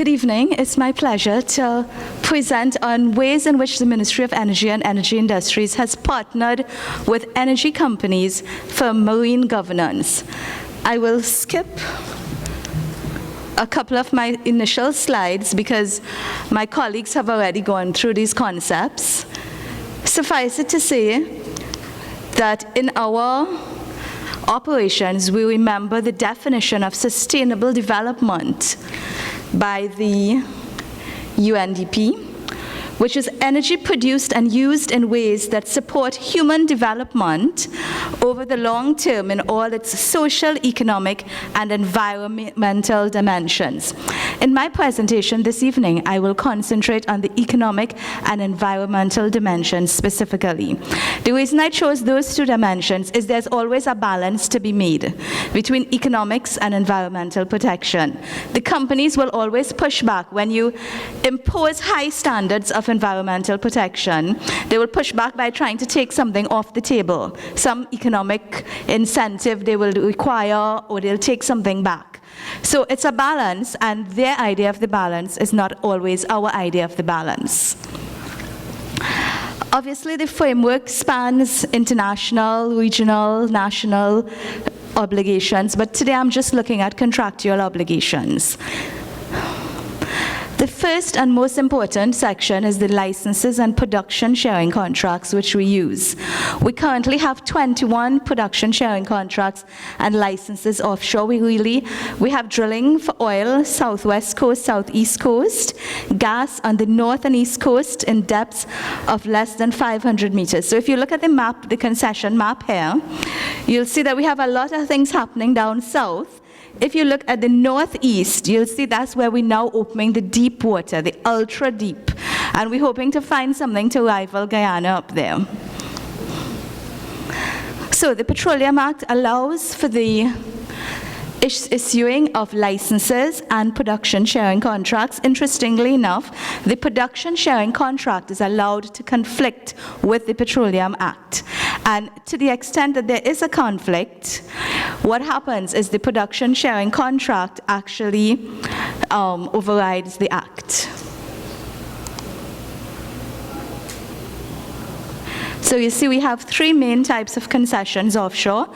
Good evening. It's my pleasure to present on ways in which the Ministry of Energy and Energy Industries has partnered with energy companies for marine governance. I will skip a couple of my initial slides because my colleagues have already gone through these concepts. Suffice it to say that in our operations, we remember the definition of sustainable development by the UNDP, which is energy produced and used in ways that support human development over the long term in all its social, economic, and environmental dimensions. In my presentation this evening, I will concentrate on the economic and environmental dimensions specifically. The reason I chose those two dimensions is there's always a balance to be made between economics and environmental protection. The companies will always push back when you impose high standards of environmental protection. They will push back by trying to take something off the table. Some economic incentive they will require, or they'll take something back. So it's a balance, and their idea of the balance is not always our idea of the balance. Obviously, the framework spans international, regional, national obligations, but today I'm just looking at contractual obligations. The first and most important section is the licenses and production sharing contracts which we use. We currently have 21 production sharing contracts and licenses offshore. We have drilling for oil, southwest coast, southeast coast, gas on the north and east coast in depths of less than 500 meters. So if you look at the map, the concession map here, you'll see that we have a lot of things happening down south. If you look at the northeast, you'll see that's where we're now opening the deep water, the ultra deep. And we're hoping to find something to rival Guyana up there. So the Petroleum Act allows for the issuing of licenses and production sharing contracts. Interestingly enough, the production sharing contract is allowed to conflict with the Petroleum Act. And to the extent that there is a conflict, what happens is the production sharing contract actually overrides the act. So you see we have three main types of concessions offshore.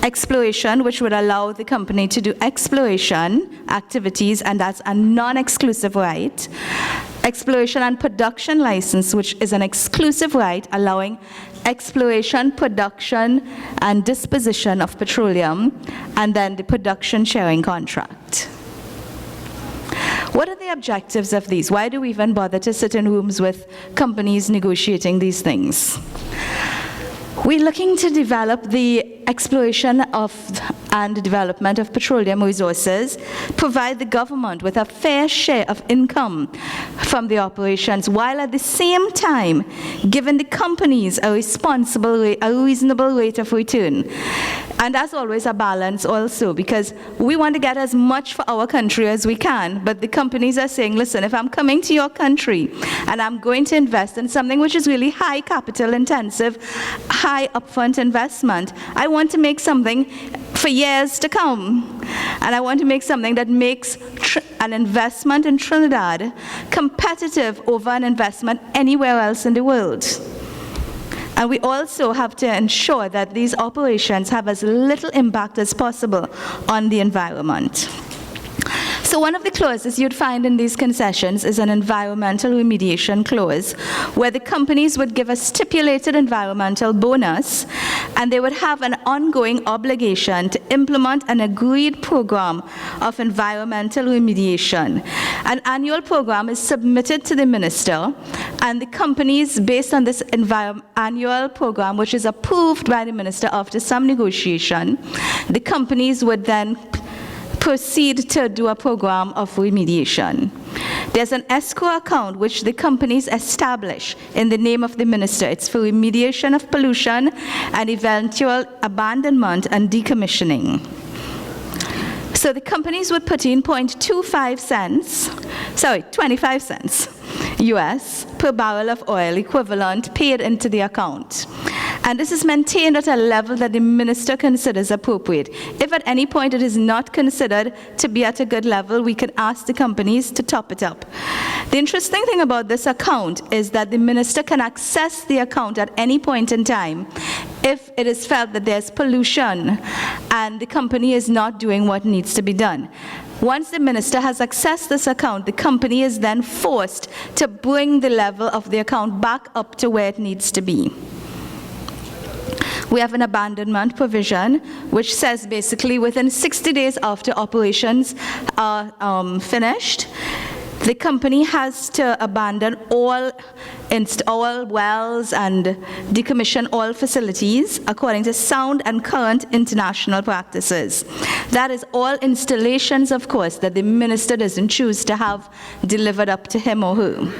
Exploration, which would allow the company to do exploration activities, and that's a non-exclusive right. Exploration and production license, which is an exclusive right, allowing exploration, production, and disposition of petroleum, and then the production sharing contract. What are the objectives of these? Why do we even bother to sit in rooms with companies negotiating these things? We're looking to develop the exploration of and development of petroleum resources, provide the government with a fair share of income from the operations, while at the same time giving the companies a reasonable rate of return. And that's always a balance also, because we want to get as much for our country as we can, but the companies are saying, listen, if I'm coming to your country and I'm going to invest in something which is really high capital intensive, high upfront investment, I want to make something for years to come. And I want to make something that makes an investment in Trinidad competitive over an investment anywhere else in the world. And we also have to ensure that these operations have as little impact as possible on the environment. So one of the clauses you'd find in these concessions is an environmental remediation clause, where the companies would give a stipulated environmental bonus, and they would have an ongoing obligation to implement an agreed program of environmental remediation. An annual program is submitted to the minister, and the companies, based on this annual program, which is approved by the minister after some negotiation, the companies would then proceed to do a program of remediation. There's an escrow account which the companies establish in the name of the minister. It's for remediation of pollution and eventual abandonment and decommissioning. So the companies would put in 25 cents US per barrel of oil equivalent paid into the account. And this is maintained at a level that the minister considers appropriate. If at any point it is not considered to be at a good level, we can ask the companies to top it up. The interesting thing about this account is that the minister can access the account at any point in time if it is felt that there's pollution and the company is not doing what needs to be done. Once the minister has accessed this account, the company is then forced to bring the level of the account back up to where it needs to be. We have an abandonment provision, which says basically within 60 days after operations are finished, the company has to abandon all wells and decommission all facilities according to sound and current international practices. That is all installations, of course, that the minister doesn't choose to have delivered up to him or her.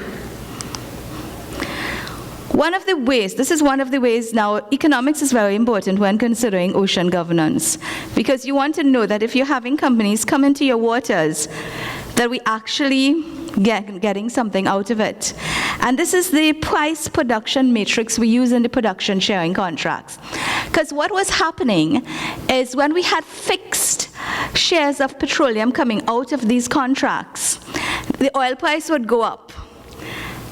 This is one of the ways now, economics is very important when considering ocean governance, because you want to know that if you're having companies come into your waters, that we actually getting something out of it. And this is the price production matrix we use in the production sharing contracts. Because what was happening is when we had fixed shares of petroleum coming out of these contracts, the oil price would go up.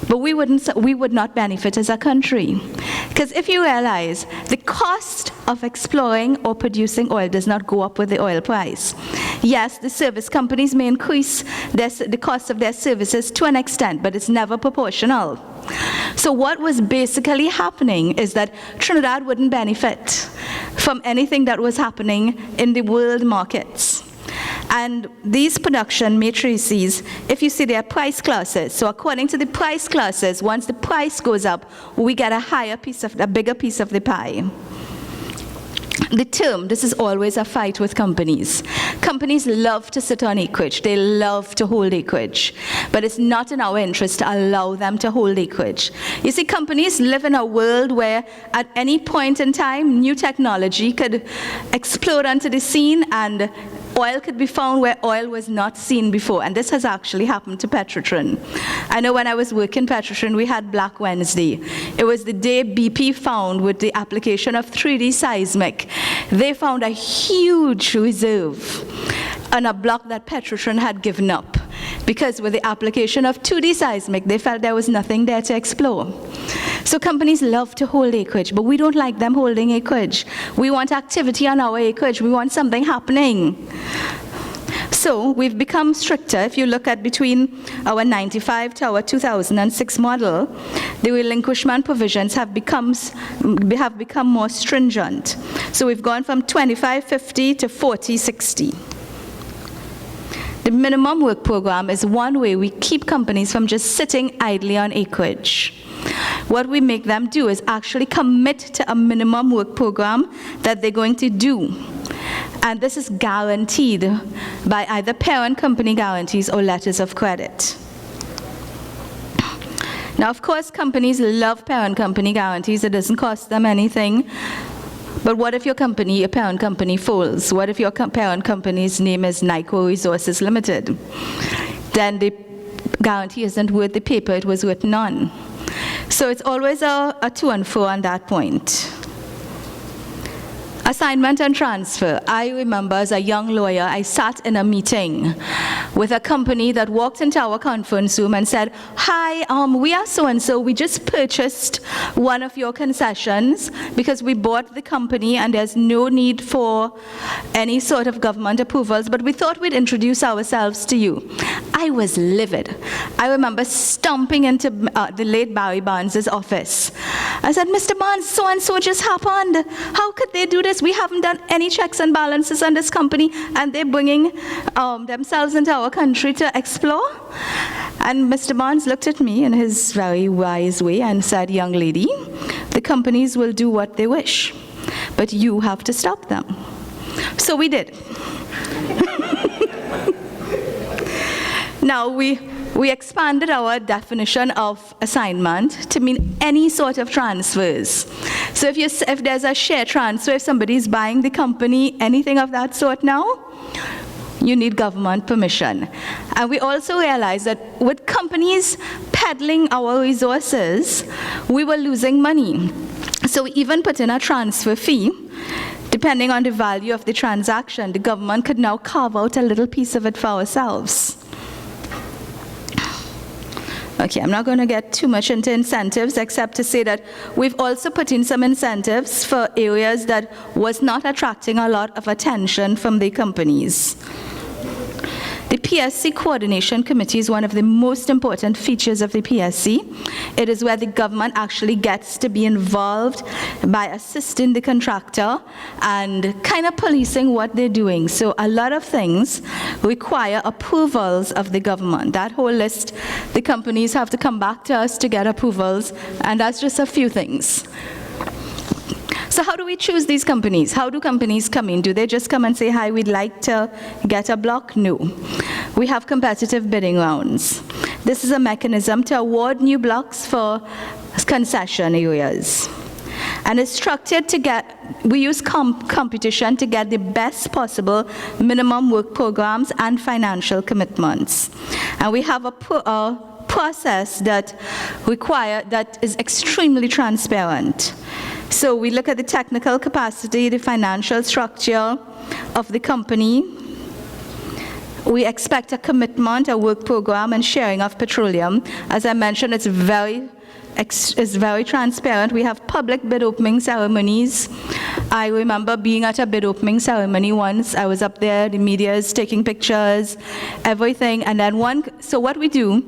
But we would not benefit as a country. Because if you realize, the cost of exploring or producing oil does not go up with the oil price. Yes, the service companies may increase the cost of their services to an extent, but it's never proportional. So what was basically happening is that Trinidad wouldn't benefit from anything that was happening in the world markets. And these production matrices, if you see, they are price classes. So according to the price classes, once the price goes up, we get a bigger piece of the pie. The term, this is always a fight with companies. Companies love to sit on acreage. They love to hold acreage. But it's not in our interest to allow them to hold acreage. You see, companies live in a world where at any point in time, new technology could explode onto the scene and oil could be found where oil was not seen before, and this has actually happened to Petrotrin. I know when I was working Petrotrin, we had Black Wednesday. It was the day BP found, with the application of 3D seismic, they found a huge reserve on a block that Petrotrin had given up. Because with the application of 2D seismic, they felt there was nothing there to explore. So companies love to hold acreage, but we don't like them holding acreage. We want activity on our acreage. We want something happening. So we've become stricter. If you look at between our 95 to our 2006 model, the relinquishment provisions have become more stringent. So we've gone from 25/50 to 40/60. The minimum work program is one way we keep companies from just sitting idly on acreage. What we make them do is actually commit to a minimum work program that they're going to do. And this is guaranteed by either parent company guarantees or letters of credit. Now, of course, companies love parent company guarantees. It doesn't cost them anything. But what if your parent company folds? What if your parent company's name is Nyco Resources Limited? Then the guarantee isn't worth the paper it was written on. So it's always a to and fro on that point. Assignment and transfer. I remember as a young lawyer, I sat in a meeting with a company that walked into our conference room and said, "Hi, we are so-and-so. We just purchased one of your concessions because we bought the company and there's no need for any sort of government approvals, but we thought we'd introduce ourselves to you." I was livid. I remember stomping into the late Barry Barnes' office. I said, "Mr. Barnes, so-and-so just happened. How could they do this? We haven't done any checks and balances on this company, and they're bringing themselves into our country to explore?" And Mr. Barnes looked at me in his very wise way and said, "Young lady, the companies will do what they wish, but you have to stop them." So we did. Now, we expanded our definition of assignment to mean any sort of transfers. So if there's a share transfer, if somebody's buying the company, anything of that sort now, you need government permission. And we also realized that with companies peddling our resources, we were losing money. So we even put in a transfer fee. Depending on the value of the transaction, the government could now carve out a little piece of it for ourselves. Okay, I'm not going to get too much into incentives, except to say that we've also put in some incentives for areas that was not attracting a lot of attention from the companies. The PSC Coordination Committee is one of the most important features of the PSC. It is where the government actually gets to be involved by assisting the contractor and kind of policing what they're doing. So a lot of things require approvals of the government. That whole list, the companies have to come back to us to get approvals, and that's just a few things. So how do we choose these companies? How do companies come in? Do they just come and say, hi, we'd like to get a block? No. We have competitive bidding rounds. This is a mechanism to award new blocks for concession areas. And it's structured to we use competition to get the best possible minimum work programs and financial commitments. And we have a process that is extremely transparent. So we look at the technical capacity, the financial structure of the company. We expect a commitment, a work program, and sharing of petroleum. As I mentioned, it's very transparent. We have public bid opening ceremonies. I remember being at a bid opening ceremony once. I was up there, the media is taking pictures, everything. And then so what we do,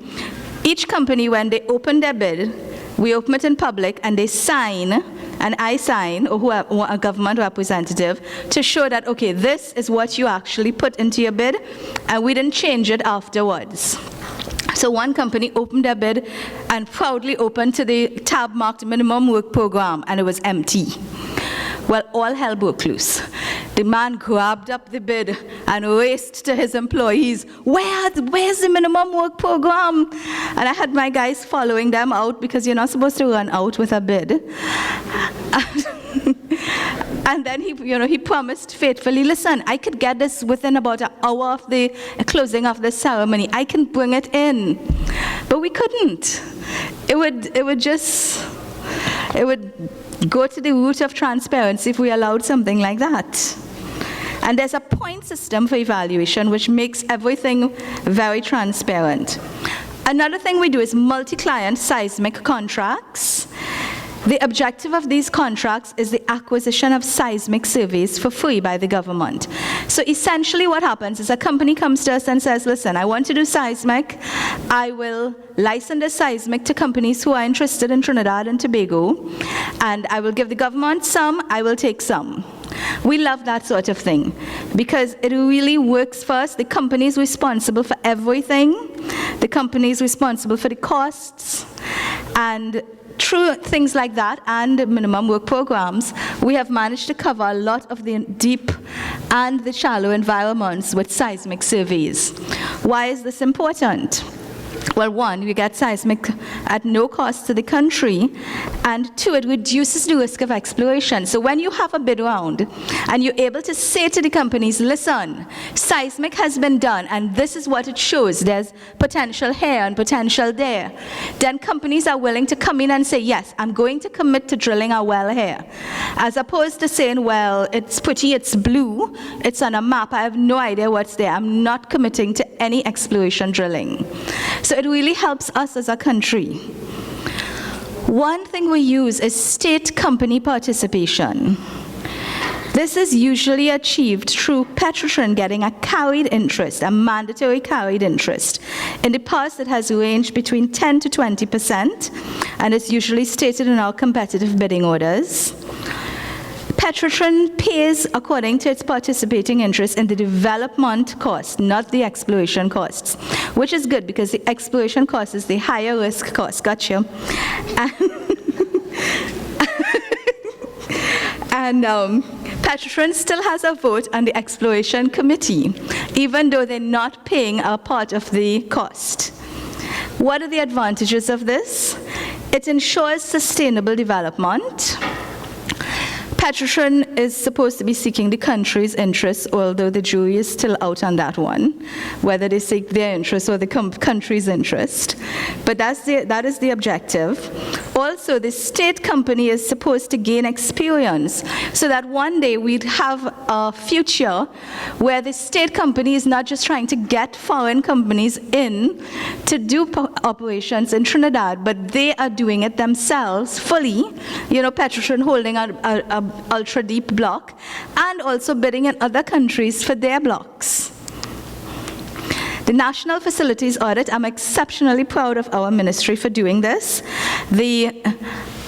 each company, when they open their bid, we open it in public and they sign, and I sign, or a government representative, to show that, okay, this is what you actually put into your bid, and we didn't change it afterwards. So one company opened their bid and proudly opened to the tab marked minimum work program, and it was empty. Well, all hell broke loose. The man grabbed up the bid and raced to his employees, where's the minimum work program? And I had my guys following them out, because you're not supposed to run out with a bid. And then he promised faithfully, listen, I could get this within about an hour of the closing of the ceremony. I can bring it in. But we couldn't. It would go to the root of transparency if we allowed something like that. And there's a point system for evaluation which makes everything very transparent. Another thing we do is MultiClient seismic contracts. The objective of these contracts is the acquisition of seismic surveys for free by the government. So essentially what happens is a company comes to us and says, listen, I want to do seismic. I will license the seismic to companies who are interested in Trinidad and Tobago, and I will give the government some, I will take some. We love that sort of thing because it really works for us. The company is responsible for everything. The company is responsible for the costs, and through things like that and minimum work programs, we have managed to cover a lot of the deep and the shallow environments with seismic surveys. Why is this important? Well, one, we get seismic at no cost to the country, and two, it reduces the risk of exploration. So when you have a bid round and you're able to say to the companies, listen, seismic has been done and this is what it shows, there's potential here and potential there, then companies are willing to come in and say, yes, I'm going to commit to drilling a well here, as opposed to saying, well, it's pretty, it's blue, it's on a map, I have no idea what's there, I'm not committing to any exploration drilling. So it really helps us as a country. One thing we use is state company participation. This is usually achieved through Petrotrin getting a carried interest, a mandatory carried interest. In the past, it has ranged between 10 to 20%, and it's usually stated in our competitive bidding orders. Petrotrin pays according to its participating interest in the development cost, not the exploration costs, which is good because the exploration cost is the higher risk cost. Gotcha. And Petrotrin still has a vote on the exploration committee, even though they're not paying a part of the cost. What are the advantages of this? It ensures sustainable development. Petrotrin is supposed to be seeking the country's interests, although the jury is still out on that one, whether they seek their interest or the country's interest. But that is the objective. Also, the state company is supposed to gain experience so that one day we'd have a future where the state company is not just trying to get foreign companies in to do operations in Trinidad, but they are doing it themselves fully. Petrotrin holding an ultra-deep block and also bidding in other countries for their blocks. The National Facilities Audit, I'm exceptionally proud of our ministry for doing this. The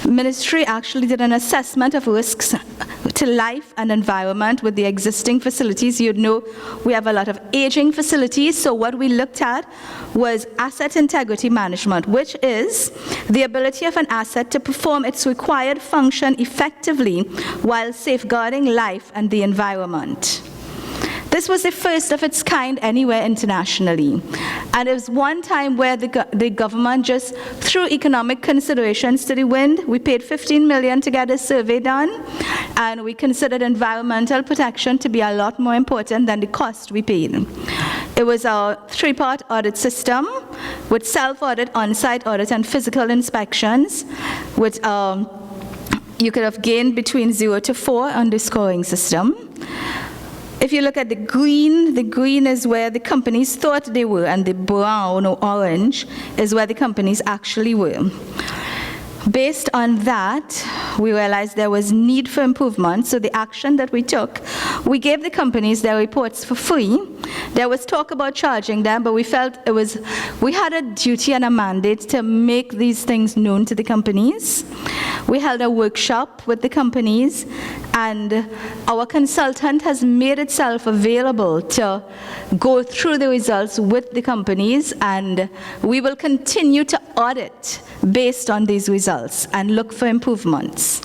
ministry actually did an assessment of risks to life and environment with the existing facilities. You'd know we have a lot of aging facilities, so what we looked at was asset integrity management, which is the ability of an asset to perform its required function effectively while safeguarding life and the environment. This was the first of its kind anywhere internationally. And it was one time where the government just threw economic considerations to the wind. We paid $15 million to get a survey done, and we considered environmental protection to be a lot more important than the cost we paid. It was a 3-part audit system with self-audit, on-site audit, and physical inspections, with you could have gained between 0 to 4 on the scoring system. If you look at the green is where the companies thought they were, and the brown or orange is where the companies actually were. Based on that, we realized there was need for improvement, so the action that we took, we gave the companies their reports for free. There was talk about charging them, but we felt we had a duty and a mandate to make these things known to the companies. We held a workshop with the companies, and our consultant has made itself available to go through the results with the companies, and we will continue to audit based on these results and look for improvements.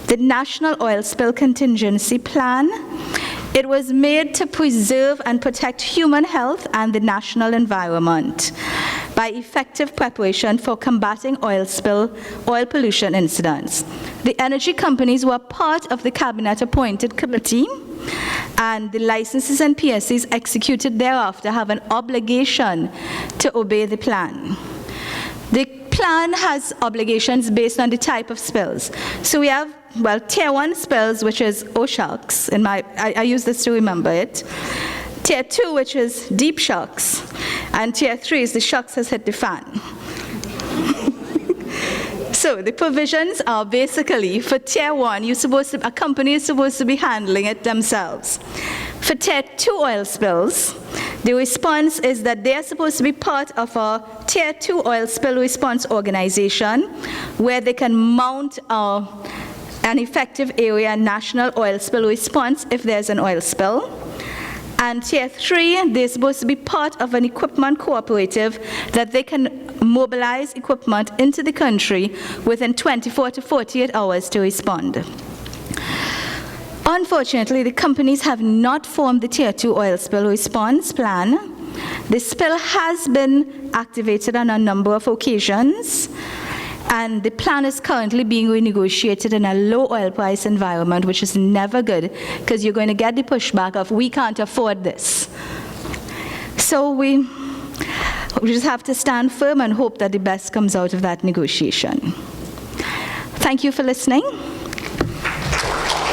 The National Oil Spill Contingency Plan, it was made to preserve and protect human health and the national environment by effective preparation for combating oil pollution incidents. The energy companies were part of the cabinet-appointed committee, and the licenses and PSCs executed thereafter have an obligation to obey the plan. The plan has obligations based on the type of spills. So we have, Tier 1 spills, which is shocks. I use this to remember it. Tier 2, which is deep shocks. And Tier 3 is the shocks has hit the fan. So the provisions are basically for Tier 1, a company is supposed to be handling it themselves. For Tier 2 oil spills, the response is that they are supposed to be part of a Tier 2 oil spill response organization where they can mount an effective area national oil spill response if there's an oil spill. And Tier 3, they're supposed to be part of an equipment cooperative that they can mobilize equipment into the country within 24 to 48 hours to respond. Unfortunately, the companies have not formed the Tier 2 oil spill response plan. The spill has been activated on a number of occasions, and the plan is currently being renegotiated in a low oil price environment, which is never good, because you're going to get the pushback of, we can't afford this. So we just have to stand firm and hope that the best comes out of that negotiation. Thank you for listening.